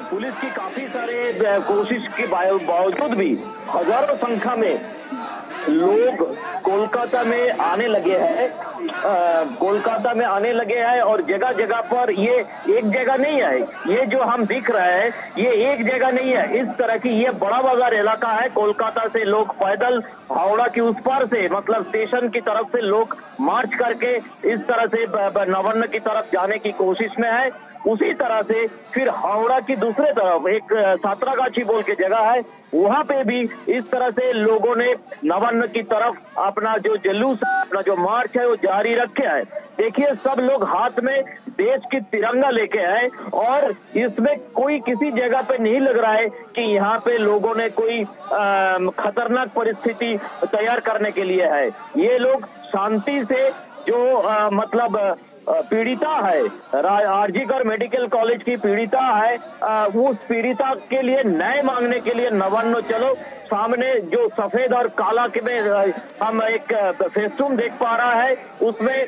Police की काफी सारे कोशिश के बावजूद भी हजारों संख्या में लोग कोलकाता में आने लगे हैं। और जगह जगह पर ये एक जगह नहीं है, ये जो हम दिख रहे हैं ये एक जगह नहीं है। इस तरह की ये बड़ा बाजार इलाका है। कोलकाता से लोग पैदल हावड़ा की उस पार से मतलब स्टेशन की तरफ से लोग मार्च करके इस तरह से नवान्न की तरफ जाने की कोशिश में है। उसी तरह से फिर हावड़ा की दूसरे तरफ एक सातरागाछी बोल के जगह है, वहां पे भी इस तरह से लोगों ने नवान्न की तरफ अपना जो जुलूस, अपना जो मार्च है वो जारी रखे है। देखिए सब लोग हाथ में देश की तिरंगा लेके आए और इसमें कोई किसी जगह पे नहीं लग रहा है कि यहाँ पे लोगों ने कोई खतरनाक परिस्थिति तैयार करने के लिए है। ये लोग शांति से जो मतलब पीड़िता है, आरजीकर मेडिकल कॉलेज की पीड़िता है, उस पीड़िता के लिए न्याय मांगने के लिए नवान्न चलो। सामने जो सफेद और काला के में हम एक फेस्टून देख पा रहा है, उसमें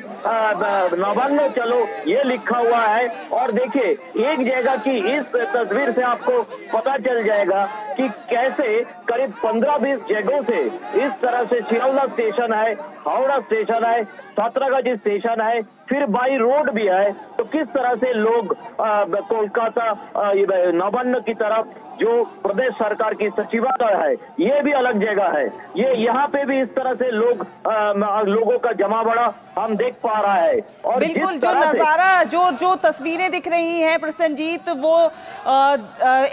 नवान्न चलो ये लिखा हुआ है। और देखिए एक जगह की इस तस्वीर से आपको पता चल जाएगा कि कैसे करीब 15-20 जगहों से इस तरह से चिरौला स्टेशन है, हावड़ा स्टेशन है, सातरागाछी स्टेशन है, फिर बाई रोड भी है। तो किस तरह से लोग कोलकाता नवान्न की तरफ जो प्रदेश सरकार की सचिवालय है ये भी अलग जगह है, ये यहाँ पे भी इस तरह से लोगों का जमा बड़ा हम देख पा रहा है। और बिल्कुल जो नजारा जो तस्वीरें दिख रही हैं प्रसन्नजीत, वो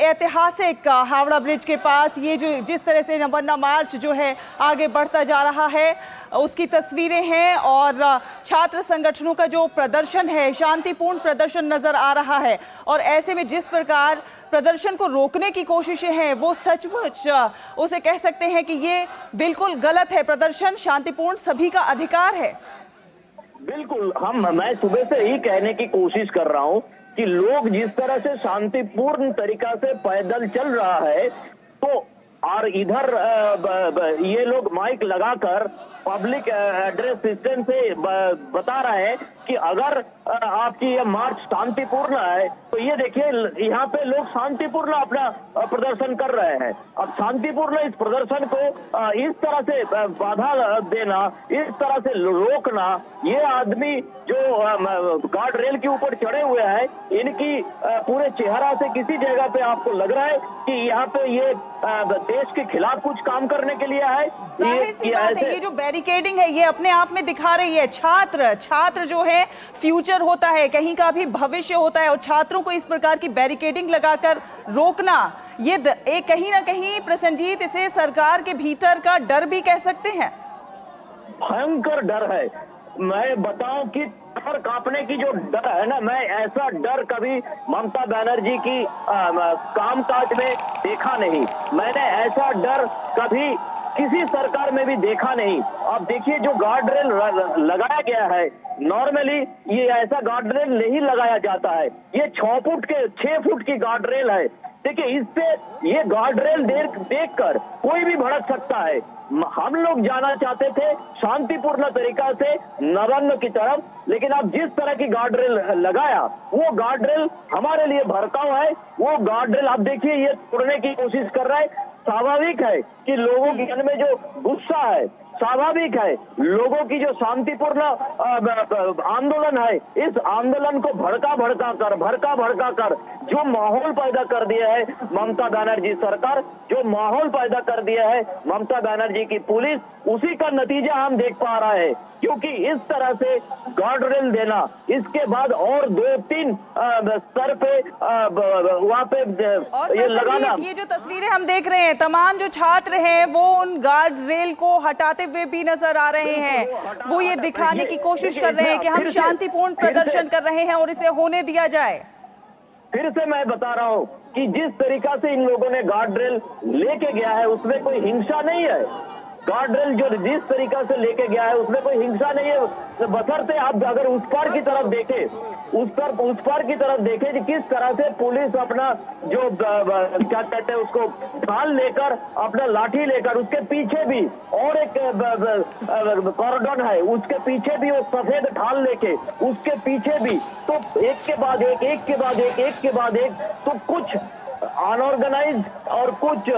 ऐतिहासिक हावड़ा ब्रिज के पास ये जो जिस तरह से नवान्न मार्च जो है आगे बढ़ता जा रहा है उसकी तस्वीरें हैं। और छात्र संगठनों का जो प्रदर्शन है, शांतिपूर्ण प्रदर्शन नजर आ रहा है। और ऐसे में जिस प्रकार प्रदर्शन को रोकने की कोशिशें हैं वो सचमुच उसे कह सकते हैं कि ये बिल्कुल गलत है। प्रदर्शन शांतिपूर्ण सभी का अधिकार है। बिल्कुल, मैं सुबह से ही कहने की कोशिश कर रहा हूं कि लोग जिस तरह से शांतिपूर्ण तरीका से पैदल चल रहा है, तो और इधर ये लोग माइक लगाकर पब्लिक एड्रेस सिस्टम से बता रहे हैं कि अगर आपकी ये मार्च शांतिपूर्ण है तो ये देखिए यहाँ पे लोग शांतिपूर्ण अपना प्रदर्शन कर रहे हैं। अब शांतिपूर्ण इस प्रदर्शन को इस तरह से बाधा देना, इस तरह से रोकना, ये आदमी जो गार्ड रेल के ऊपर चढ़े हुए हैं इनकी पूरे चेहरा से किसी जगह पे आपको लग रहा है कि यहाँ पे ये देश के खिलाफ कुछ काम करने के लिए है। ये जो बैरिकेडिंग है ये अपने आप में दिखा रही है छात्र जो है फ्यूचर होता है, कहीं का भी भविष्य होता है, और छात्रों को इस प्रकार की बैरिकेडिंग लगाकर रोकना ये एक कहीं ना कहीं प्रसन्नजीत इसे सरकार के भीतर का डर भी कह सकते हैं। भयंकर डर है। मैं बताऊं कि सर कांपने की जो डर है ना, मैं ऐसा डर कभी ममता बनर्जी की कामकाज में देखा नहीं। मैंने ऐसा डर कभी किसी सरकार में भी देखा नहीं। अब देखिए जो गार्ड रेल लगाया गया है, नॉर्मली ये ऐसा गार्ड रेल नहीं लगाया जाता है। ये 6 फुट की गार्ड रेल है। देखिए इससे ये गार्ड रेल देखकर कोई भी भड़क सकता है। हम लोग जाना चाहते थे शांतिपूर्ण तरीका से नवान्न की तरफ, लेकिन अब जिस तरह की गार्ड रेल लगाया वो गार्ड रेल हमारे लिए भड़काऊ है। वो गार्ड रेल आप देखिए ये तोड़ने की कोशिश कर रहा है। स्वाभाविक है कि लोगों के मन में जो गुस्सा है, स्वाभाविक है लोगों की जो शांतिपूर्ण आंदोलन है, इस आंदोलन को भड़का कर जो माहौल पैदा कर दिया है ममता बनर्जी सरकार, जो माहौल पैदा कर दिया है ममता बनर्जी की पुलिस, उसी का नतीजा हम देख पा रहे हैं। क्योंकि इस तरह से गार्ड गार्ड रेल देना, इसके बाद और 2-3 स्तर पे वहाँ पे ये लगाना। ये जो तस्वीरें हम देख रहे हैं, तमाम जो छात्र हैं वो उन गार्ड रेल को हटाते हुए भी नजर आ रहे हैं। वो ये दिखाने की कोशिश कर रहे हैं कि हम शांतिपूर्ण प्रदर्शन कर रहे हैं और इसे होने दिया जाए। फिर से मैं बता रहा हूँ कि जिस तरीका से इन लोगों ने गार्ड रेल लेके गया है उसमें कोई हिंसा नहीं है। गार्ड रेल जो जिस तरीका से लेके गया है उसमें कोई हिंसा नहीं है। बशर्ते आप अगर उस पार की तरफ देखें, उस पार की तरफ देखें कि किस तरह से पुलिस अपना जो क्या कहते हैं उसको ढाल लेकर, अपना लाठी लेकर, उसके पीछे भी और एक कॉरिडोर है, उसके पीछे भी वो सफेद ढाल लेके, उसके पीछे भी, तो एक के बाद एक, एक के बाद एक, एक के बाद एक, तो कुछ अनऑर्गेनाइज और कुछ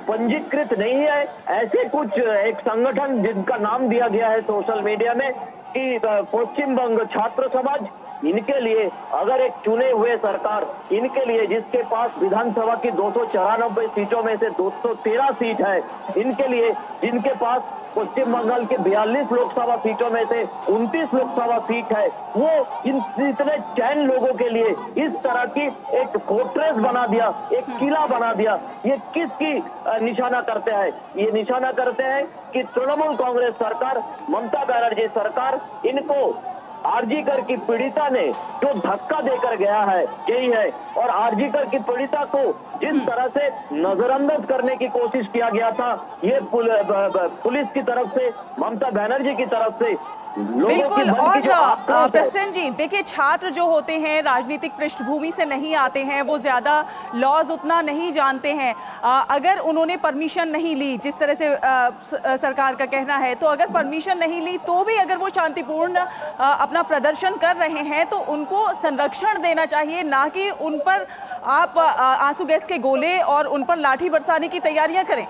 पंजीकृत नहीं है, ऐसे कुछ एक संगठन जिनका नाम दिया गया है सोशल मीडिया में कि पश्चिम बंग छात्र समाज, इनके लिए अगर एक चुने हुए सरकार, इनके लिए जिसके पास विधानसभा की 294 सीटों में से 213 सीट है, इनके लिए जिनके पास पश्चिम बंगाल के 42 लोकसभा सीटों में से 29 लोकसभा सीट है, वो इतने चैन लोगों के लिए इस तरह की एक फोर्ट्रेस बना दिया, एक किला बना दिया। ये किसकी निशाना करते हैं? ये निशाना करते हैं कि तृणमूल कांग्रेस सरकार, ममता बनर्जी सरकार, इनको आरजीकर की पीड़िता ने जो धक्का देकर गया है यही है। और आरजीकर की पीड़िता को जिस तरह से नजरअंदाज करने की कोशिश किया गया था, ये पुलिस की तरफ से, ममता बनर्जी की तरफ से, बिल्कुल। और प्रसन्न जी, देखिए, छात्र जो होते हैं राजनीतिक पृष्ठभूमि से नहीं आते हैं, वो ज्यादा लॉज उतना नहीं जानते हैं। अगर उन्होंने परमिशन नहीं ली, जिस तरह से सरकार का कहना है, तो अगर परमिशन नहीं ली तो भी अगर वो शांतिपूर्ण अपना प्रदर्शन कर रहे हैं तो उनको संरक्षण देना चाहिए, ना कि उन पर आप आंसू गैस के गोले और उन पर लाठी बरसाने की तैयारियां करें।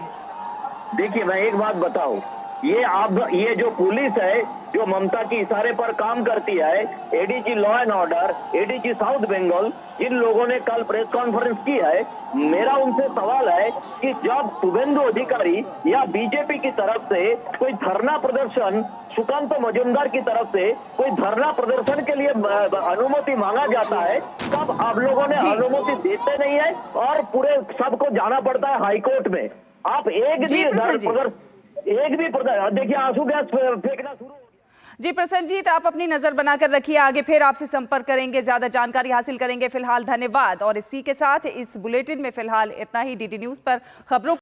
देखिए, मैं एक बात बताऊं, ये जो पुलिस है जो ममता के इशारे पर काम करती है, ADG law and order, ADG south Bengal, इन लोगों ने कल प्रेस कॉन्फ्रेंस की है। मेरा उनसे सवाल है कि जब शुभेंदु अधिकारी या बीजेपी की तरफ से कोई धरना प्रदर्शन, सुकांत मजूमदार की तरफ से कोई धरना प्रदर्शन के लिए अनुमति मांगा जाता है, तब आप लोगों ने अनुमति देते नहीं है और पूरे सबको जाना पड़ता है हाईकोर्ट में। आप एक भी देखिए, आंसू गैस फेंकना शुरू। जी प्रसन्नजीत, आप अपनी नजर बनाकर रखिए, आगे फिर आपसे संपर्क करेंगे, ज्यादा जानकारी हासिल करेंगे। फिलहाल धन्यवाद। और इसी के साथ इस बुलेटिन में फिलहाल इतना ही। डीडी न्यूज पर खबरों